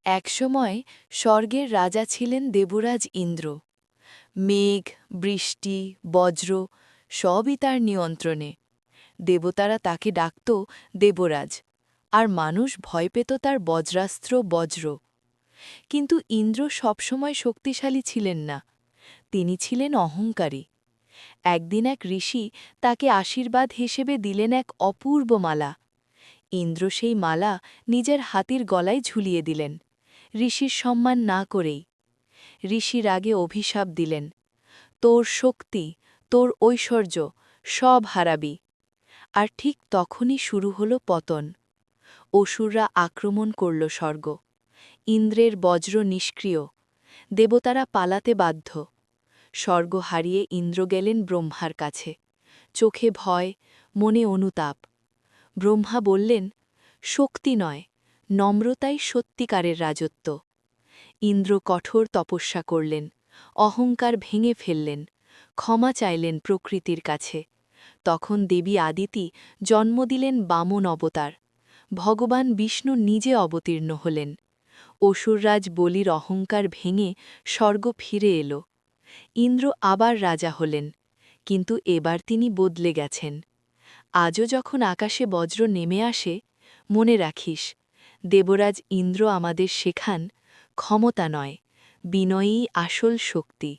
একসময় স্বর্গের রাজা ছিলেন দেবরাজ ইন্দ্র। মেঘ, বৃষ্টি, বজ্র সবই তার নিয়ন্ত্রণে। দেবতারা তাকে ডাকত দেবরাজ, আর মানুষ ভয় পেত তার বজ্রাস্ত্র বজ্র। কিন্তু ইন্দ্র সবসময় শক্তিশালী ছিলেন না, তিনি ছিলেন অহংকারী। একদিন এক ঋষি তাকে আশীর্বাদ হিসেবে দিলেন এক অপূর্ব মালা। ইন্দ্র সেই মালা নিজের হাতির গলায় ঝুলিয়ে দিলেন, ঋষির সম্মান না করেই। ঋষি রাগে অভিশাপ দিলেন, তোর শক্তি, তোর ঐশ্বর্য সব হারাবি। আর ঠিক তখনই শুরু হল পতন। অসুররা আক্রমণ করল স্বর্গ। ইন্দ্রের বজ্র নিষ্ক্রিয়, দেবতারা পালাতে বাধ্য। স্বর্গ হারিয়ে ইন্দ্র গেলেন ব্রহ্মার কাছে, চোখে ভয়, মনে অনুতাপ। ব্রহ্মা বললেন, শক্তি নয়, নম্রতাই সত্যিকারের রাজত্ব। ইন্দ্র কঠোর তপস্যা করলেন, অহংকার ভেঙে ফেললেন, ক্ষমা চাইলেন প্রকৃতির কাছে। তখন দেবী আদিতি জন্ম দিলেন বামন অবতার। ভগবান বিষ্ণু নিজে অবতীর্ণ হলেন। অসুররাজ বলির অহংকার ভেঙে স্বর্গ ফিরে এল। ইন্দ্র আবার রাজা হলেন, কিন্তু এবার তিনি বদলে গেছেন। আজও যখন আকাশে বজ্র নেমে আসে, মনে রাখিস, দেবরাজ ইন্দ্র আমাদের শেখান, ক্ষমতা নয়, বিনয়ই আসল শক্তি।